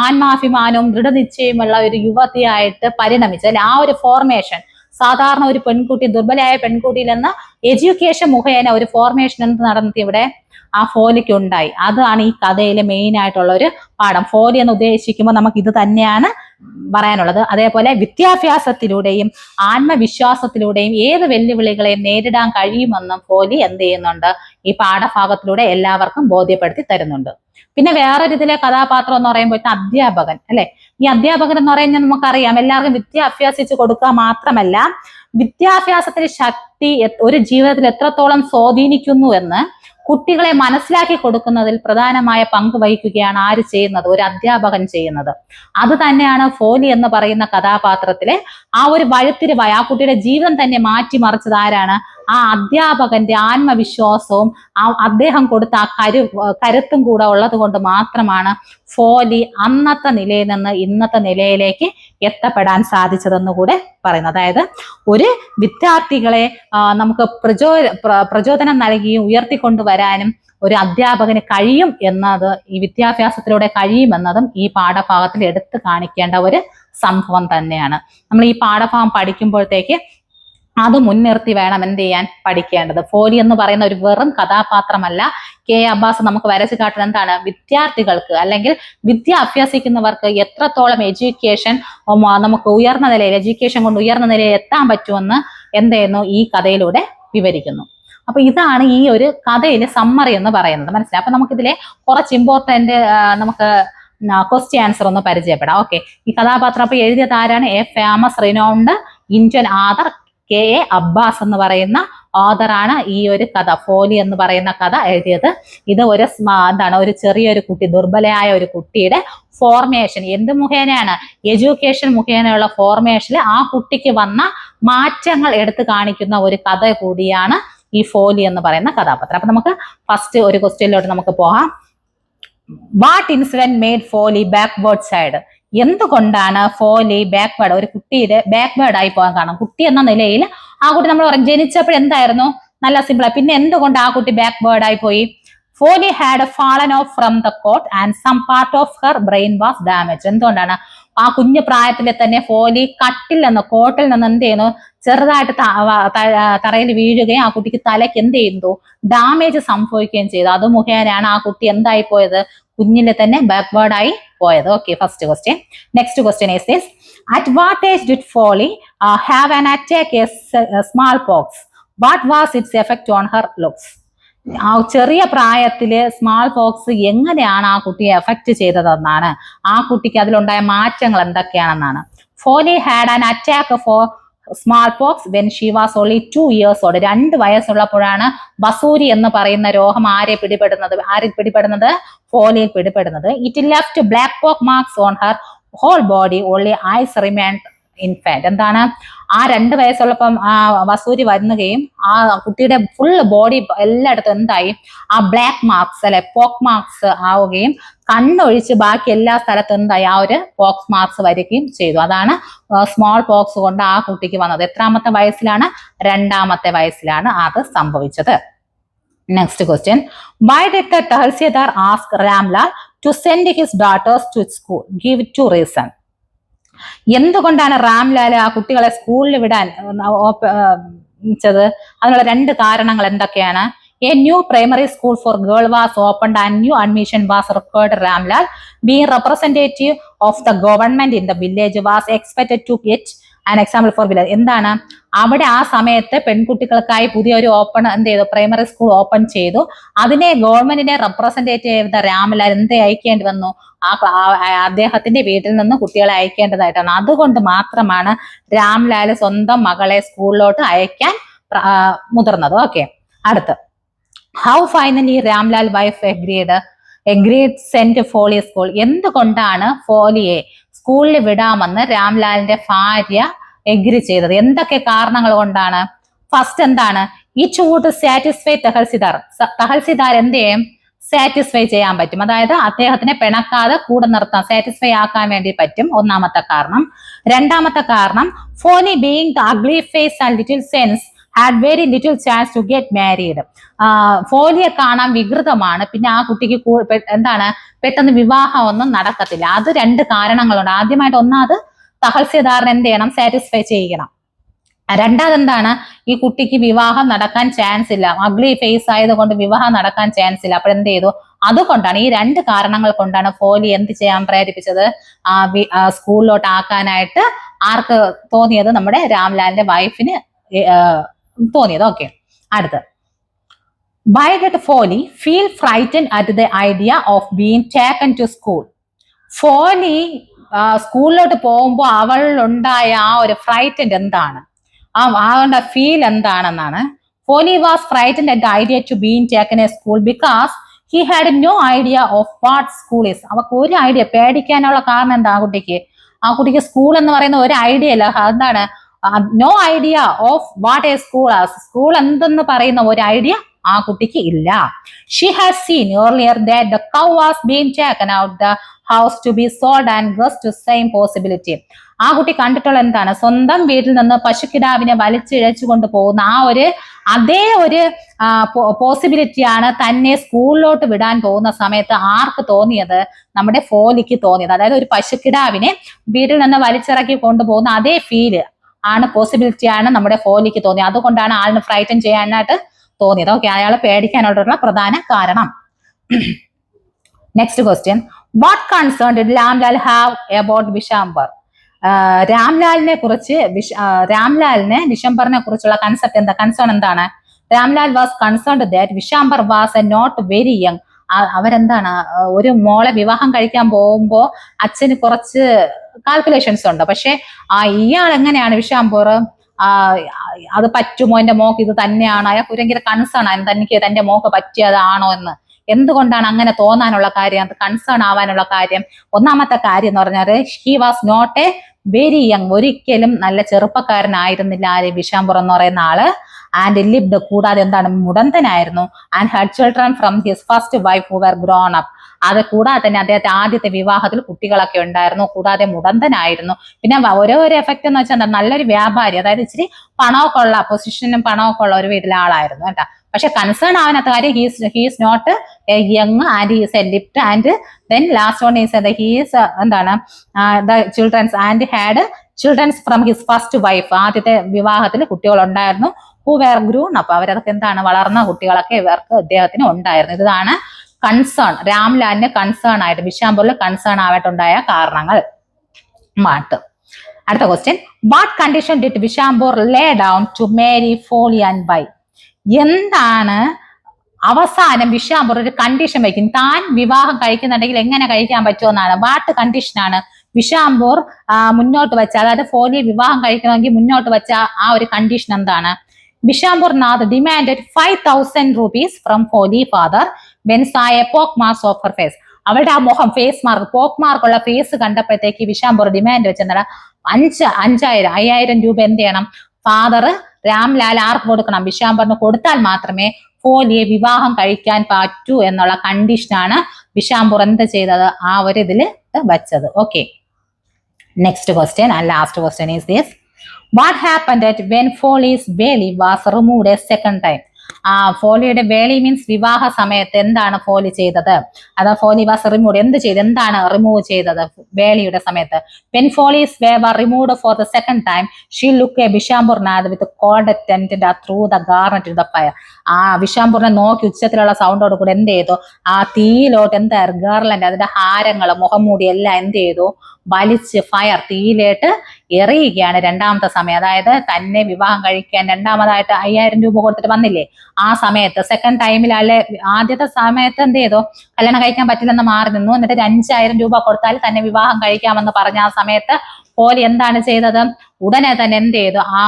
ആത്മാഭിമാനവും ദൃഢനിശ്ചയമുള്ള ഒരു യുവതിയായിട്ട് പരിണമിച്ചത്. അല്ലെ? ആ ഒരു ഫോർമേഷൻ, സാധാരണ ഒരു പെൺകുട്ടി, ദുർബലയായ പെൺകുട്ടിയിൽ നിന്ന് എഡ്യൂക്കേഷൻ മുഖേന ഒരു ഫോർമേഷൻ എന്ത് നടത്തി ഇവിടെ ആ ഫോലിക്ക് ഉണ്ടായി. അതാണ് ഈ കഥയിലെ മെയിൻ ആയിട്ടുള്ള ഒരു പാഠം. ഫോലി എന്ന് ഉദ്ദേശിക്കുമ്പോൾ നമുക്ക് ഇത് തന്നെയാണ് പറയാനുള്ളത്. അതേപോലെ വിദ്യാഭ്യാസത്തിലൂടെയും ആത്മവിശ്വാസത്തിലൂടെയും ഏത് വെല്ലുവിളികളെയും നേരിടാൻ കഴിയുമെന്നും ഫോലി എന്ത് ചെയ്യുന്നുണ്ട്? ഈ പാഠഭാഗത്തിലൂടെ എല്ലാവർക്കും ബോധ്യപ്പെടുത്തി തരുന്നുണ്ട്. പിന്നെ വേറൊരു ഇതിലെ കഥാപാത്രം എന്ന് പറയുമ്പോൾ അധ്യാപകൻ. അല്ലെ? ഈ അധ്യാപകൻ എന്ന് പറയുന്നത് നമുക്കറിയാം, എല്ലാവർക്കും വിദ്യ അഭ്യസിച്ച് കൊടുക്കുക മാത്രമല്ല, വിദ്യാഭ്യാസത്തിന്റെ ശക്തി ഒരു ജീവിതത്തിൽ എത്രത്തോളം സ്വാധീനിക്കുന്നു എന്ന് കുട്ടികളെ മനസ്സിലാക്കി കൊടുക്കുന്നതിൽ പ്രധാനമായ പങ്ക് വഹിക്കുകയാണ് ആര് ചെയ്യുന്നത്? ഒരു അധ്യാപകൻ ചെയ്യുന്നത്. അത് തന്നെയാണ് ഫോലി എന്ന് പറയുന്ന കഥാപാത്രത്തിലെ ആ ഒരു വഴിത്തിരിവായി ആ കുട്ടിയുടെ ജീവിതം തന്നെ മാറ്റിമറിച്ചത് ആരാണ്? ആ അധ്യാപകന്റെ ആത്മവിശ്വാസവും അദ്ദേഹം കൊടുത്ത ആ കരുത്തും കൂടെ ഉള്ളത് കൊണ്ട് മാത്രമാണ് ഫോലി അന്നത്തെ നിലയിൽ നിന്ന് ഇന്നത്തെ നിലയിലേക്ക് എത്തപ്പെടാൻ സാധിച്ചതെന്ന് കൂടെ പറയുന്നത്. അതായത് ഒരു വിദ്യാർത്ഥികളെ നമുക്ക് പ്രചോദനം നൽകിയും ഉയർത്തിക്കൊണ്ടുവരാനും ഒരു അധ്യാപകന് കഴിയും എന്നത്, ഈ വിദ്യാഭ്യാസത്തിലൂടെ കഴിയുമെന്നതും ഈ പാഠഭാഗത്തിൽ എടുത്തു കാണിക്കേണ്ട ഒരു സംഭവം തന്നെയാണ്. നമ്മൾ ഈ പാഠഭാഗം പഠിക്കുമ്പോഴത്തേക്ക് അത് മുൻനിർത്തി വേണം എന്ത് ചെയ്യാൻ? പഠിക്കേണ്ടത്. ഫോലി എന്ന് പറയുന്ന ഒരു വെറും കഥാപാത്രമല്ല. കെ അബ്ബാസ് നമുക്ക് വരച്ചു കാട്ടുന്നത് എന്താണ്? വിദ്യാർത്ഥികൾക്ക് അല്ലെങ്കിൽ വിദ്യ അഭ്യസിക്കുന്നവർക്ക് എത്രത്തോളം എഡ്യൂക്കേഷൻ നമുക്ക് ഉയർന്ന നിലയിൽ, എഡ്യൂക്കേഷൻ കൊണ്ട് ഉയർന്ന നിലയിൽ എത്താൻ പറ്റുമെന്ന് എന്ത് ചെയ്യുന്നു? ഈ കഥയിലൂടെ വിവരിക്കുന്നു. അപ്പൊ ഇതാണ് ഈ ഒരു കഥയിലെ സമ്മറി എന്ന് പറയുന്നത്. മനസ്സിലായി? അപ്പൊ നമുക്കിതിലെ കുറച്ച് ഇമ്പോർട്ടന്റ് നമുക്ക് ക്വസ്റ്റ്യൻ ആൻസർ ഒന്ന് പരിചയപ്പെടാം. ഓക്കെ, ഈ കഥാപാത്രം അപ്പൊ എഴുതിയത് ആരാണ്? A famous renowned Indian author K Abbas എന്ന് പറയുന്ന ഓഥറാണ് ഈ ഒരു കഥ, ഫോലി എന്ന് പറയുന്ന കഥ എഴുതിയത്. ഇത് ഒരു ചെറിയൊരു കുട്ടി, ദുർബലയായ ഒരു കുട്ടിയുടെ ഫോർമേഷൻ എന്ത് മുഖേനയാണ്? എഡ്യൂക്കേഷൻ മുഖേനയുള്ള ഫോർമേഷനിൽ ആ കുട്ടിക്ക് വന്ന മാറ്റങ്ങൾ എടുത്തു കാണിക്കുന്ന ഒരു കഥ കൂടിയാണ് ഈ ഫോലി എന്ന് പറയുന്ന കഥാപാത്രം. അപ്പൊ നമുക്ക് ഫസ്റ്റ് ഒരു ക്വസ്റ്റ്യനിലോട്ട് നമുക്ക് പോകാം. What incident made Foley backward side? എന്തുകൊണ്ടാണ് ഫോലി ബാക്ക്വേർഡ്, ഒരു കുട്ടിയുടെ ബാക്ക്വേർഡ് ആയി പോകാൻ കാരണം? കുട്ടി എന്ന നിലയിൽ ആ കുട്ടി നമ്മൾ പറയും ജനിച്ചപ്പോൾ എന്തായിരുന്നു? നല്ല സിമ്പിൾ. പിന്നെ എന്തുകൊണ്ട് ആ കുട്ടി ബാക്ക്വേർഡ് ആയി പോയി? Foley had fallen off from the cot and some part of her brain was damage. എന്തുകൊണ്ടാണ്? ആ കുഞ്ഞു പ്രായത്തിലെ തന്നെ ഫോലി കോട്ടിൽ നിന്ന് എന്ത് ചെയ്യുന്നു? ചെറുതായിട്ട് തറയിൽ വീഴുകയും ആ കുട്ടിക്ക് തലയ്ക്ക് എന്ത് ചെയ്യുന്നു? ഡാമേജ് സംഭവിക്കുകയും ചെയ്തു. അത് മുഖേനയാണ് ആ കുട്ടി എന്തായി പോയത്? കുഞ്ഞിലെ തന്നെ ബാക്ക്വേർഡ് ആയി പോയത്. Okay, first question. Next question is this: at what age did Phooli have an attack a smallpox? What was its effect on her looks? ആ ചെറിയ പ്രായത്തില് സ്മാൾ പോക്സ് എങ്ങനെയാണ് ആ കുട്ടിയെ എഫക്ട് ചെയ്തതെന്നാണ്, ആ കുട്ടിക്ക് അതിലുണ്ടായ മാറ്റങ്ങൾ എന്തൊക്കെയാണെന്നാണ്. Phooli had an attack for smallpox when she was only 2 years old. 2 വയസ്സുള്ളപ്പോഴാണ് ബസൂരി എന്ന് പറയുന്ന രോഗം ആരിൽ പിടിപെടുന്നത്? ഫോലിയിൽ പിടിപെടുന്നത്. It left black pock marks on her whole body, only eyes remained infant. എന്താണ് ആ 2 വയസ്സുള്ളപ്പം ആ വസൂരി വരുന്നുകയും ആ കുട്ടിയുടെ ഫുൾ ബോഡി എല്ലായിടത്തും എന്തായി ആ ബ്ലാക്ക് മാർക്സ് അല്ലെ പോക്ക് മാർക്സ് ആവുകയും കണ്ണൊഴിച്ച് ബാക്കി എല്ലാ സ്ഥലത്തും എന്തായി ആ ഒരു പോക്സ് മാർക്സ് വരികയും ചെയ്തു. അതാണ് സ്മോൾ പോക്സ് കൊണ്ട് ആ കുട്ടിക്ക് വന്നത്. എത്രാമത്തെ വയസ്സിലാണ്? 2ാമത്തെ വയസ്സിലാണ് അത് സംഭവിച്ചത്. Next question, why did the tahsildar ask Ramlal to send his daughters to school? Give 2 reason. എന്തുകൊണ്ടാണ് രാംലാൽ ആ കുട്ടികളെ സ്കൂളിൽ വിടാൻ അതിനുള്ള 2 കാരണങ്ങൾ എന്തൊക്കെയാണ്? A new primary school for girls was opened and new admission was required. Ramlal, being representative of the government in the village, was expected to get an example for village. എന്താണ് അവിടെ ആ സമയത്ത് പെൺകുട്ടികൾക്കായി പുതിയൊരു എന്ത് ചെയ്തു? പ്രൈമറി സ്കൂൾ ഓപ്പൺ ചെയ്തു. അതിനെ ഗവൺമെന്റിനെ റെപ്രസെന്റേറ്റ് ചെയ്ത രാംലാൽ എന്ത് അയക്കേണ്ടി വന്നു? അദ്ദേഹത്തിന്റെ വീട്ടിൽ നിന്ന് കുട്ടികളെ അയക്കേണ്ടതായിട്ടാണ്. അതുകൊണ്ട് മാത്രമാണ് രാംലാൽ സ്വന്തം മകളെ സ്കൂളിലോട്ട് അയക്കാൻ മുതിർന്നത്. ഓക്കെ, അടുത്ത്, how finally Ramlal wife agreed sent Phooli school? എന്തുകൊണ്ടാണ് ഫോലിയെ സ്കൂളിൽ വിടാമെന്ന് രാംലാലിന്റെ ഭാര്യ എഗ്രി ചെയ്തത്? എന്തൊക്കെ കാരണങ്ങൾ കൊണ്ടാണ്? ഫസ്റ്റ് എന്താണ്? It would satisfy tahsildar. Tahsildar എന്ത് ചെയ്യും? സാറ്റിസ്ഫൈ ചെയ്യാൻ പറ്റും, അതായത് അദ്ദേഹത്തിനെ പിണക്കാതെ കൂടെ നിർത്താൻ, സാറ്റിസ്ഫൈ ആക്കാൻ വേണ്ടി പറ്റും. 1ാമത്തെ കാരണം. 2ാമത്തെ കാരണം, Phooli being the ugly face and little sense had very little chance to get married. ഫോലിയെ കാണാൻ വികൃതമാണ്, പിന്നെ ആ കുട്ടിക്ക് എന്താണ് പെട്ടെന്ന് വിവാഹം ഒന്നും നടക്കത്തില്ല. അത് 2 കാരണങ്ങളുണ്ട്. ആദ്യമായിട്ട് ഒന്നാമത് തഹസിൽദാറിന് എന്ത് ചെയ്യണം? സാറ്റിസ്ഫൈ ചെയ്യണം. 2ാമത് എന്താണ്? ഈ കുട്ടിക്ക് വിവാഹം നടക്കാൻ ചാൻസ് ഇല്ല, അഗ്ലി ഫേസ് ആയതുകൊണ്ട് വിവാഹം നടക്കാൻ ചാൻസ് ഇല്ല. അപ്പോൾ എന്ത് ചെയ്തു? അതുകൊണ്ടാണ്, ഈ 2 കാരണങ്ങൾ കൊണ്ടാണ് ഫോലി എന്ത് ചെയ്യാൻ പ്രേരിപ്പിച്ചത്? സ്കൂളിലോട്ട് ആക്കാനായിട്ട് ആർക്ക് തോന്നിയത്? നമ്മുടെ രാംലാലിന്റെ വൈഫിന് തോന്നിയത്. ഓക്കെ, അടുത്ത്, why did ഫോലി feel frightened at the idea of being taken to school? ഫോലി സ്കൂളിലോട്ട് പോകുമ്പോൾ അവളിലുണ്ടായ ആ ഒരു ഫ്രൈറ്റൻഡ് എന്താണ്? അവളുടെ ഫീൽ എന്താണെന്നാണ്. Phooli was frightened at the idea to being taken a school because he had no idea of what school is. അവർക്ക് ഒരു idea, പേടിക്കാനുള്ള കാരണം എന്താ? ആ കുട്ടിക്ക് സ്കൂൾ എന്ന് പറയുന്ന ഒരു ഐഡിയ ഇല്ല. എന്താണ്? No idea of what a school as. School എന്തെന്ന് പറയുന്ന ഒരു ഐഡിയ ആ കുട്ടിക്ക് ഇല്ല. She has seen earlier that the cow was being taken out the house to be sold and guessed the same possibility. ആ കുട്ടി കണ്ടിട്ടുള്ള എന്താണ്? സ്വന്തം വീട്ടിൽ നിന്ന് പശുക്കിടാവിനെ വലിച്ചിഴച്ചു കൊണ്ട് പോകുന്ന അതേ ഒരു പോസിബിലിറ്റിയാണ് തന്നെ സ്കൂളിലോട്ട് വിടാൻ പോകുന്ന സമയത്ത് ആർക്ക് തോന്നിയത്? നമ്മുടെ ഫോലിക്ക് തോന്നിയത്. അതായത് ഒരു പശുക്കിടാവിനെ വീട്ടിൽ നിന്ന് വലിച്ചിറക്കി കൊണ്ടുപോകുന്ന അതേ ഫീല് ആണ്, പോസിബിലിറ്റിയാണ് നമ്മുടെ ഫോലിക്ക് തോന്നിയത്. അതുകൊണ്ടാണ് ആളിന് ഫ്രൈറ്റൻ ചെയ്യാനായിട്ട് തോന്നിയത്. ഓക്കെ, അയാളെ പേടിക്കാനുള്ള പ്രധാന കാരണം. Next question, what concern did Ramlal have about Vishambar? രാംലാലിനെ വിശംബറിനെ കുറിച്ചുള്ള കൺസേൺ എന്താണ്? Ramlal was concerned that Vishambar was a not very young. അവരെന്താണ്, ഒരു മോളെ വിവാഹം കഴിക്കാൻ പോകുമ്പോൾ അച്ഛന് കുറച്ച് കാൽക്കുലേഷൻസ് ഉണ്ട്. പക്ഷെ ഇയാൾ എങ്ങനെയാണ് വിശാംബർ, അത് പറ്റുമോ, എന്റെ മോക്ക് ഇത് തന്നെയാണ്? അയാൾക്ക് ഭയങ്കര കൺസേൺ ആണ്, തനിക്ക് തന്റെ മോക്ക് പറ്റിയതാണോ എന്ന്. എന്തുകൊണ്ടാണ് അങ്ങനെ തോന്നാനുള്ള കാര്യം, കൺസേൺ ആവാനുള്ള കാര്യം? 1ാമത്തെ കാര്യം എന്ന് പറഞ്ഞാൽ, he was not a very young. ഒരിക്കലും നല്ല ചെറുപ്പക്കാരനായിരുന്നില്ല ആര്? വിശാംബർ എന്ന് പറയുന്ന ആള്. ആൻഡ് ലിവ്ഡ്, കൂടാതെ എന്താണ്, മുടന്തനായിരുന്നു. And had children from his first wife who were grown up. അത് കൂടാതെ തന്നെ അദ്ദേഹത്തെ ആദ്യത്തെ വിവാഹത്തിൽ കുട്ടികളൊക്കെ ഉണ്ടായിരുന്നു. കൂടാതെ മുടന്തനായിരുന്നു. പിന്നെ ഓരോ എഫക്റ്റ് എന്ന് വെച്ചാൽ നല്ലൊരു വ്യാപാരി, അതായത് ഇച്ചിരി പണമൊക്കെ ഉള്ള, പൊസിഷനും പണമൊക്കെ ഉള്ള ഒരു വീട്ടിലെ ആളായിരുന്നു കേട്ടോ. പക്ഷെ കൺസേൺ ആവാനാത്ത കാര്യം, he's not a young and he's a lift and then last one is he's എന്താണ് the children's and had children's from his first wife. ആദ്യത്തെ വിവാഹത്തിൽ കുട്ടികൾ ഉണ്ടായിരുന്നു. ഹു വേർ ഗ്രൂൺ അപ്പ്, അവരൊക്കെ എന്താണ്, വളർന്ന കുട്ടികളൊക്കെ അദ്ദേഹത്തിന് ഉണ്ടായിരുന്നു. ഇതാണ് കൺസേൺ, രാംലാലിന് കൺസേൺ ആയിട്ട്, വിശാംബറിൽ കൺസേൺ ആയിട്ടുണ്ടായ കാരണങ്ങൾ. അടുത്ത question, what condition did Vishambar lay down to marry Phooli and by? എന്താണ് അവസാനം വിശാംബർ ഒരു കണ്ടീഷൻ വയ്ക്കും, താൻ വിവാഹം കഴിക്കുന്നുണ്ടെങ്കിൽ എങ്ങനെ കഴിക്കാൻ പറ്റുമെന്നാണ്. വാട്ട് കണ്ടീഷനാണ് വിശാംബർ മുന്നോട്ട് വെച്ച, അതായത് ഫോലിയെ വിവാഹം കഴിക്കണമെങ്കിൽ മുന്നോട്ട് വെച്ച ആ ഒരു കണ്ടീഷൻ എന്താണ്? Vishambar Nath demanded 5,000 rupees from Phooli father when saw a pock marks of her face. അവളുടെ ആ മുഖം ഫേസ് മാർക്ക് പോക്ക് മാർക്കുള്ള ഫേസ് കണ്ടപ്പോഴത്തേക്ക് വിശാംബർ ഡിമാൻഡ് വെച്ചെന്താണ് 5000 രൂപ എന്ത് ചെയ്യണം ഫാദർ രാംലാൽ ആർക്ക് കൊടുക്കണം വിശാംബറിന് കൊടുത്താൽ മാത്രമേ ഫോലിയെ വിവാഹം കഴിക്കാൻ പറ്റൂ എന്നുള്ള കണ്ടീഷനാണ് വിശാംബർ എന്ത് ചെയ്തത് ആ ഒരു ഇതിൽ വെച്ചത്. Okay, next question and last question is this. What happened at when Foley's veil was removed a second time? ഫോലിയുടെ വേളി മീൻസ് വിവാഹ സമയത്ത് എന്താണ് ഫോലി ചെയ്തത്? അതാ ഫോലി വാസ് റിമൂവ് എന്ത് ചെയ്ത് എന്താണ് റിമൂവ് ചെയ്തത് വേളിയുടെ സമയത്ത്? When Foley's veil was removed for the second time, she looked at Vishamburnad with cold attended through the garnet to the fire. വിശാംബുറിനെ നോക്കി ഉച്ചത്തിലുള്ള സൗണ്ടോട് കൂടെ എന്ത് ചെയ്തു ആ തീയിലോട്ട് എന്താ ഗാർലൻഡ് അതിന്റെ ഹാരങ്ങൾ മുഖംമൂടി എല്ലാം എന്ത് ചെയ്തു വലിച്ച് ഫയർ തീയിലേട്ട് എറിയുകയാണ് രണ്ടാമത്തെ സമയം. അതായത് തന്നെ വിവാഹം കഴിക്കാൻ രണ്ടാമതായിട്ട് 5000 രൂപ കൊടുത്തിട്ട് വന്നില്ലേ ആ സമയത്ത് സെക്കൻഡ് ടൈമിലല്ലേ ആദ്യത്തെ സമയത്ത് എന്ത് ചെയ്തു കല്യാണം കഴിക്കാൻ പറ്റില്ലെന്ന് മാറി നിന്നു. എന്നിട്ട് 5000 രൂപ കൊടുത്താൽ തന്നെ വിവാഹം കഴിക്കാമെന്ന് പറഞ്ഞ ആ സമയത്ത് ഫോലി എന്താണ് ചെയ്തത് ഉടനെ തന്നെ എന്ത് ചെയ്തു ആ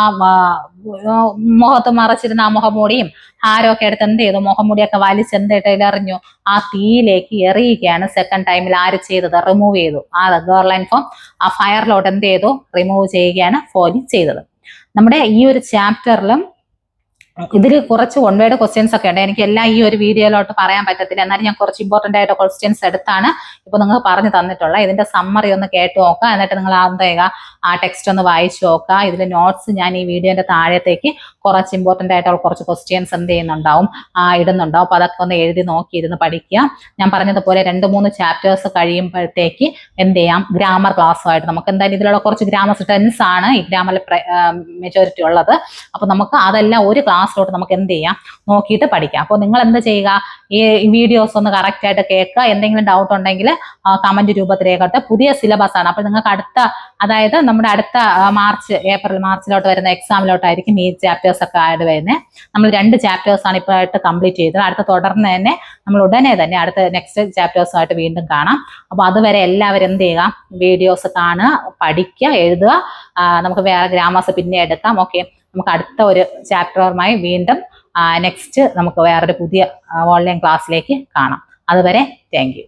മുഖത്ത് മറച്ചിരുന്ന ആ മുഖംമൂടിയും ഹാരമൊക്കെ എടുത്ത് എന്ത് ചെയ്തു മുഖംമൂടിയൊക്കെ വലിച്ച് എന്തിട്ട് എറിഞ്ഞു ആ തീയിലേക്ക് എറിയുകയാണ് സെക്കൻഡ് ടൈമിൽ ആര് ചെയ്തത് റിമൂവ് ചെയ്തു ആ ഗേർലൈൻ ഫോം ആ ഫയറിലോട്ട് എന്ത് ചെയ്തു റിമൂവ് ചെയ്യുകയാണ് ഫോലി ചെയ്തത്. നമ്മുടെ ഈ ഒരു ചാപ്റ്ററിലും ഇതിൽ കുറച്ച് വൺ വേർഡ് ക്വസ്റ്റ്യൻസ് ഒക്കെ ഉണ്ട്. എനിക്ക് എല്ലാം ഈ ഒരു വീഡിയോയിലോട്ട് പറയാൻ പറ്റത്തില്ല, എന്നാലും ഞാൻ കുറച്ച് ഇമ്പോർട്ടന്റ് ആയിട്ട് ക്വസ്റ്റ്യൻസ് എടുത്താണ് ഇപ്പൊ നിങ്ങൾക്ക് പറഞ്ഞു തന്നിട്ടുള്ള. ഇതിന്റെ സമ്മറി ഒന്ന് കേട്ട് നോക്കുക, എന്നിട്ട് നിങ്ങൾ എന്ത് ചെയ്യുക ആ ടെക്സ്റ്റ് ഒന്ന് വായിച്ചു നോക്കുക. ഇതിന്റെ നോട്ട്സ് ഞാൻ ഈ വീഡിയോന്റെ താഴത്തേക്ക് കുറച്ച് ഇമ്പോർട്ടന്റ് ആയിട്ടുള്ള കുറച്ച് ക്വസ്റ്റ്യൻസ് എന്ത് ചെയ്യുന്നുണ്ടാവും ഇടുന്നുണ്ടാവും. അപ്പൊ അതൊക്കെ ഒന്ന് എഴുതി നോക്കി ഇരുന്ന് പഠിക്കുക. ഞാൻ പറഞ്ഞതുപോലെ 2-3 ചാപ്റ്റേഴ്സ് കഴിയുമ്പോഴത്തേക്ക് എന്ത് ചെയ്യാം ഗ്രാമർ ക്ലാസ്സുമായിട്ട് നമുക്ക് എന്തായാലും ഇതിലുള്ള കുറച്ച് ഗ്രാമർ ടെൻസ് ആണ് ഈ ഗ്രാമറിൽ മെജോറിറ്റി ഉള്ളത്. അപ്പൊ നമുക്ക് അതെല്ലാം ഒരു ക്ലാസ്സിലോട്ട് നമുക്ക് എന്ത് ചെയ്യാം നോക്കിയിട്ട് പഠിക്കാം. അപ്പോൾ നിങ്ങൾ എന്ത് ചെയ്യുക ഈ വീഡിയോസ് ഒന്ന് കറക്റ്റ് ആയിട്ട് കേൾക്കുക. എന്തെങ്കിലും ഡൗട്ട് ഉണ്ടെങ്കിൽ കമന്റ് രൂപത്തിൽ രേഖട്ടെ. പുതിയ സിലബസ് ആണ്. അപ്പോൾ നിങ്ങൾക്ക് അടുത്ത അതായത് നമ്മുടെ അടുത്ത ഏപ്രിൽ മാർച്ചിലോട്ട് വരുന്ന എക്സാമിലോട്ടായിരിക്കും ഈ ചാപ്റ്റേഴ്സ് ഒക്കെ ആഡ് വരുന്നത്. നമ്മൾ 2 ചാപ്റ്റേഴ്സ് ആണ് ഇപ്പോൾ ആയിട്ട് കംപ്ലീറ്റ് ചെയ്തത്. അടുത്ത തുടർന്ന് തന്നെ നമ്മൾ ഉടനെ തന്നെ അടുത്ത നെക്സ്റ്റ് ചാപ്റ്റേഴ്സുമായിട്ട് വീണ്ടും കാണാം. അപ്പോൾ അതുവരെ എല്ലാവരും എന്ത് ചെയ്യുക വീഡിയോസ് കാണുക, പഠിക്കുക, എഴുതുക. നമുക്ക് വേറെ ഗ്രാമേഴ്സ് പിന്നെ എടുക്കാം. ഓക്കെ, നമുക്ക് അടുത്ത ഒരു ചാപ്റ്ററുമായി വീണ്ടും നെക്സ്റ്റ് നമുക്ക് വേറൊരു പുതിയ ഓൺലൈൻ ക്ലാസ്സിലേക്ക് കാണാം. അതുവരെ താങ്ക് യു.